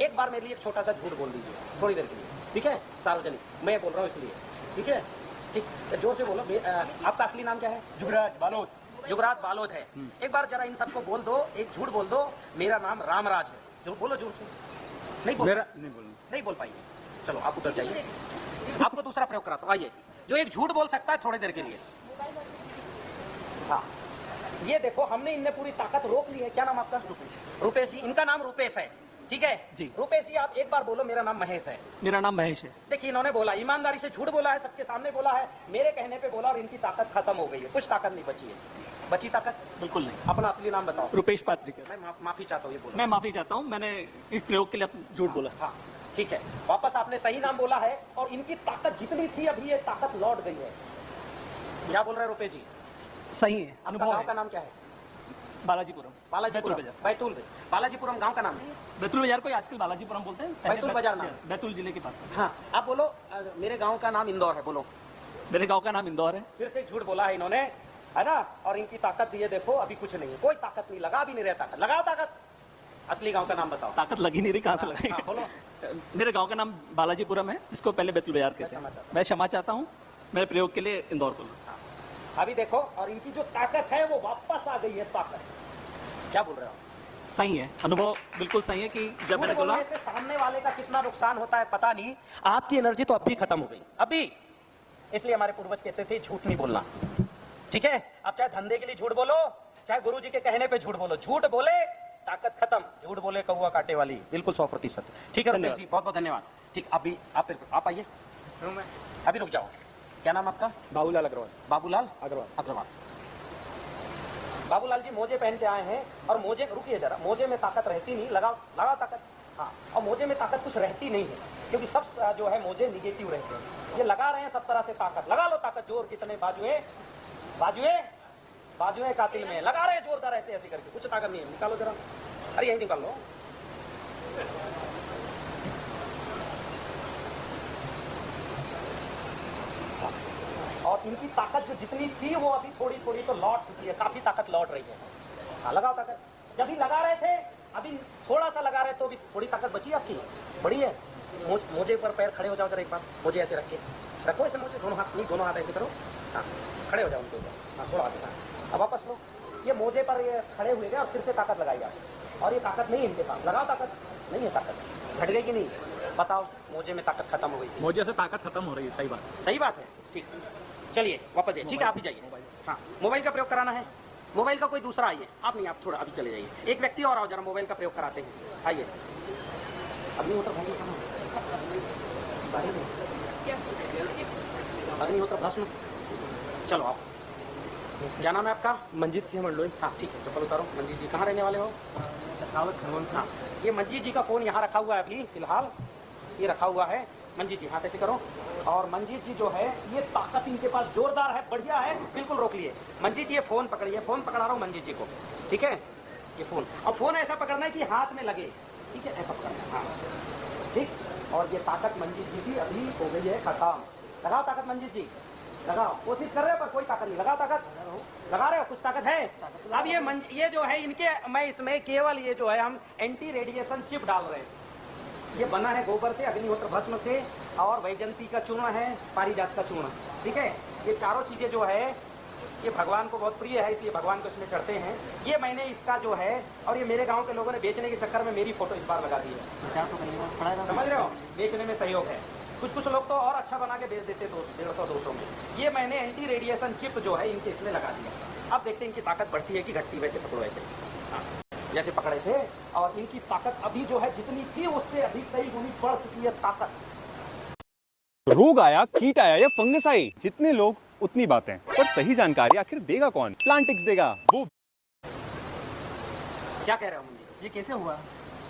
एक बार मेरे लिए एक छोटा सा झूठ बोल दीजिए थोड़ी देर के लिए, ठीक है? सार्वजनिक मैं बोल रहा हूँ इसलिए, ठीक है? ठीक, जोर से बोलो। आपका असली नाम क्या है? जुगराज बालोद। जुगराज बालोद है। एक बार जरा इन सबको बोल दो, एक झूठ बोल दो, मेरा नाम रामराज है। जो बोलो जोर से। नहीं बोल पाइए, चलो आप उधर जाइए, आपको दूसरा प्रयोग कराता हूँ। आइए, जो एक झूठ बोल सकता है थोड़ी देर के लिए। हाँ, ये देखो, हमने इनने पूरी ताकत रोक ली है। क्या नाम आपका? रुपेश जी। इनका नाम रुपेश है, ठीक है जी। रुपेश जी, आप एक बार बोलो मेरा नाम महेश है। मेरा नाम महेश है। देखिए, इन्होंने बोला, ईमानदारी से झूठ बोला है, सबके सामने बोला है, मेरे कहने पे बोला, और इनकी ताकत खत्म हो गई है, कुछ ताकत नहीं बची है। बची ताकत? बिल्कुल नहीं। अपना असली नाम बताओ। रुपेश पात्रिक। मैं माफी चाहता हूँ, ये बोलो। मैं माफी चाहता हूँ, मैंने इस प्रयोग के लिए झूठ बोला। हाँ, ठीक है, वापस आपने सही नाम बोला है, और इनकी ताकत जितनी थी अभी ये ताकत लौट गई है। क्या बोल रहे हैं रुपेश जी? सही है, आपका अनुभव गाँव है। का नाम क्या है? बालाजीपुरम। बालाजीपुरम। बैतूल। बालाजीपुरम गांव का नाम है। बैतूल बाजार को आजकल बालाजीपुरम बोलते हैं। बैतूल बाजार नाम। बैतूल जिले के पास। हाँ, आप बोलो, मेरे गांव का नाम इंदौर है, बोलो। मेरे गांव का नाम इंदौर है। फिर से झूठ बोला है इन्होंने, है ना? और इनकी ताकत भी है, देखो अभी कुछ नहीं है, कोई ताकत नहीं, लगा भी नहीं रहा ताकत। लगाओ ताकत। असली गांव का नाम बताओ। ताकत लगी नहीं रही, कहाँ से लगाएंगे? हाँ, बोलो। मेरे गांव का नाम बालाजीपुरम है, जिसको पहले बैतूल बाजार कहते हैं। मैं क्षमा चाहता हूँ, मेरे प्रयोग के लिए इंदौर बोला। अभी देखो, और इनकी जो ताकत है वो वापस आ गई है ताकत। क्या बोल रहे हो? सही है, अनुभव बिल्कुल सही है कि जब मैंने बोला से सामने वाले का कितना नुकसान होता है पता नहीं, आपकी एनर्जी तो अभी खत्म हो गई, अभी। इसलिए हमारे पूर्वज कहते थे झूठ नहीं बोलना, ठीक है? आप चाहे धंधे के लिए झूठ बोलो, चाहे गुरुजी के कहने पे झूठ बोलो, झूठ बोले ताकत खत्म, झूठ बोले कौवा काटे वाली। बिल्कुल 100%। ठीक है रमेश जी, बहुत बहुत धन्यवाद। ठीक, अभी आप आइए, अभी रुक जाओ। क्या नाम आपका? बाबूलाल अग्रवाल। बाबूलाल अग्रवाल। बाबूलाल जी मोजे पहन के आए हैं, और मोजे, रुकिए जरा, मोजे में ताकत रहती नहीं, लगाओ ताकत। हाँ, और मोजे में ताकत कुछ रहती नहीं है, क्योंकि सब जो है मोजे निगेटिव रहते हैं। ये लगा रहे हैं सब तरह से ताकत, लगा लो ताकत, जोर कितने बाजुएं कातिल में लगा रहे हैं जोरदार, ऐसे करके, कुछ ताकत नहीं है। निकालो जरा, अरे यही निकाल लो। और इनकी ताकत जो जितनी थी वो अभी थोड़ी थोड़ी तो लौट चुकी है, काफी ताकत लौट रही है। हाँ, लगाओ ताकत। जब भी लगा रहे थे, अभी थोड़ा सा लगा रहे तो अभी थोड़ी ताकत बची आपकी, बड़ी है। मोजे पर पैर खड़े हो जाओ जरा एक बार, मोजे ऐसे रखो ऐसे, मोजे दोनों हाथ नहीं, दोनों हाथ ऐसे करो। हाँ, खड़े हो जाओ उनके ऊपर। हाँ, थोड़ा आगे। अब वापस लो, ये मोजे पर ये खड़े हुए गए, और फिर से ताकत लगाई आप। और ये ताकत नहीं है इनके पास, लगाओ ताकत। नहीं है ताकत, घट गई कि नहीं? बताओ, मोजे में ताकत खत्म हो गई थी। मोजे से ताकत खत्म हो रही है। सही बात है। ठीक, चलिए वापस जाइए। ठीक है, आप भी जाइए। हाँ, मोबाइल का प्रयोग कराना है। मोबाइल का कोई दूसरा आइए, आप नहीं, आप थोड़ा अभी चले जाइए। एक व्यक्ति और आओ, जरा मोबाइल का प्रयोग कराते हैं। आइए, अग्निहोत्र भस्म। चलो आओ। क्या नाम है आपका? मंजीत सिंह मंडलोई। हाँ, ठीक है, चप्पल उतारो। मंजीत जी कहाँ रहने वाले हो? हाँ, ये मंजीत जी का फोन यहाँ रखा हुआ है, अभी फिलहाल ये रखा हुआ है। मंजीत जी हाथ ऐसे करो। और मंजीत जी जो है, ये ताकत इनके पास जोरदार है, बढ़िया है, बिल्कुल रोक लिए। मंजीत जी ये फोन पकड़िए, फोन पकड़ा रहा हूँ मंजीत जी को, ठीक है? ये फोन, और फोन ऐसा पकड़ना है कि हाथ में लगे, ठीक है? ऐसा पकड़ना है, हाँ, ठीक। और ये ताकत मंजीत जी की अभी हो गई है खत्म। लगाओ ताकत मंजीत जी, लगाओ। कोशिश कर रहे हो पर कोई ताकत नहीं, लगाओ ताकत। लगा रहे हो, कुछ ताकत है। अब ये जो है इनके, मैं इसमें केवल ये जो है हम एंटी रेडिएशन चिप डाल रहे हैं। ये बना है गोबर से, अग्निहोत्र भस्म से, और वैजंती का चूर्ण है, पारिजात का चूर्ण, ठीक है? ये चारों चीजें जो है ये भगवान को बहुत प्रिय है, इसलिए भगवान को इसमें चढ़ते हैं। ये मैंने इसका जो है, और ये मेरे गांव के लोगों ने बेचने के चक्कर में मेरी फोटो इस बार लगा दी है। समझ रहे हो? बेचने में सहयोग है। कुछ लोग तो और अच्छा बना के बेच देते 150-200 में। ये मैंने एंटी रेडिएशन चिप जो है इनके इसमें लगा दिया। अब देखते हैं इनकी ताकत बढ़ती है कि घटती। वैसे पकड़ो, ऐसे, हाँ, जैसे पकड़े थे। और इनकी ताकत अभी जो है जितनी थी उससे अभी कई गुनी बढ़ चुकी है ताकत। रोग आया, कीट आया या फंगस आई, जितने लोग उतनी बातें, पर सही जानकारी आखिर देगा कौन? प्लांटिक्स देगा वो। क्या कह रहे हो मुझे? ये कैसे हुआ?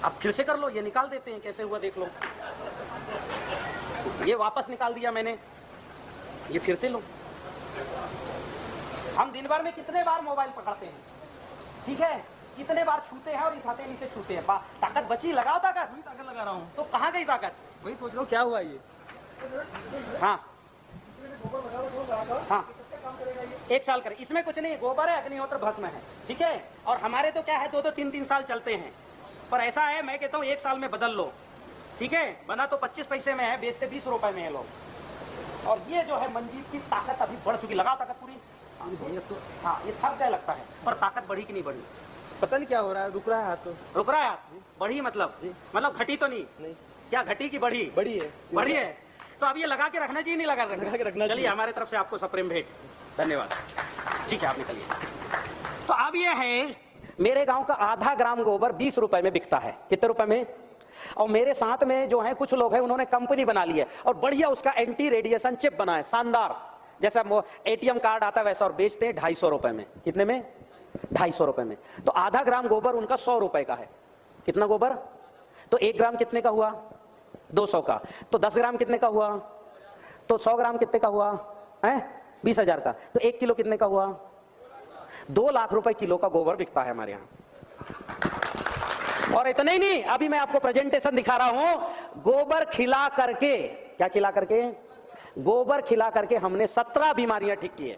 आप फिर से कर लो, ये निकाल देते हैं कैसे हुआ, देख लो। ये वापस निकाल दिया मैंने, ये फिर से लो। हम दिन भर में कितने बार मोबाइल पकड़ते हैं, ठीक है? कितने बार छूते हैं, और इस हथेली से छूते हैं। ताकत बची, लगाओ ताकत। ताकत लगा रहा हूँ। तो कहाँ गई ताकत? वही सोच रहा हूँ क्या हुआ ये। हाँ हाँ, 1 साल करे, इसमें कुछ नहीं, गोबर है, अग्निहोत्र भस्म है, ठीक है? और हमारे तो क्या है, 2-2 3-3 साल चलते हैं, पर ऐसा है, मैं कहता हूँ 1 साल में बदल लो, ठीक है। बना तो 25 पैसे में है, बेचते 20 रुपए में है लोग। और ये जो है मंजीत की ताकत अभी बढ़ चुकी, लगा ताकत पूरी। हाँ, ये थक गया लगता है, पर ताकत बढ़ी कि नहीं बढ़ी? पता नहीं क्या हो रहा है, रुक रहा है हाथ तो। रुक रहा है हाथ? बढ़ी मतलब घटी तो नहीं? क्या घटी की बढ़ी? बड़ी है। बढ़ी है। तो अब ये लगा के रखना चाहिए, नहीं लगा के रखना चलिए, चाहिए। हमारे तरफ से आपको सप्रेम भेंट, धन्यवाद। ठीक है, आप निकलिए। तो अब ये है, मेरे गांव का आधा ग्राम गोबर 20 रुपए में बिकता है। कितने रुपए में? और मेरे साथ में जो है कुछ लोग हैं, उन्होंने कंपनी बना ली है और बढ़िया उसका एंटी रेडिएशन चिप बना है, शानदार, जैसा ATM कार्ड आता है वैसा, और बेचते हैं 250 रुपए में। कितने में? 250 रुपए में। तो आधा ग्राम गोबर उनका 100 रुपए का है। कितना गोबर? तो 1 ग्राम कितने का हुआ? 200 का। तो 10 ग्राम कितने का हुआ? तो 100 ग्राम कितने का हुआ है? 20,000 का। तो 1 किलो कितने का हुआ? 2 लाख रुपए किलो का गोबर बिकता है हमारे यहाँ। और इतना ही नहीं, अभी मैं आपको प्रेजेंटेशन दिखा रहा हूं, गोबर खिला करके, क्या खिला करके? गोबर खिला करके हमने 17 बीमारियां ठीक की है।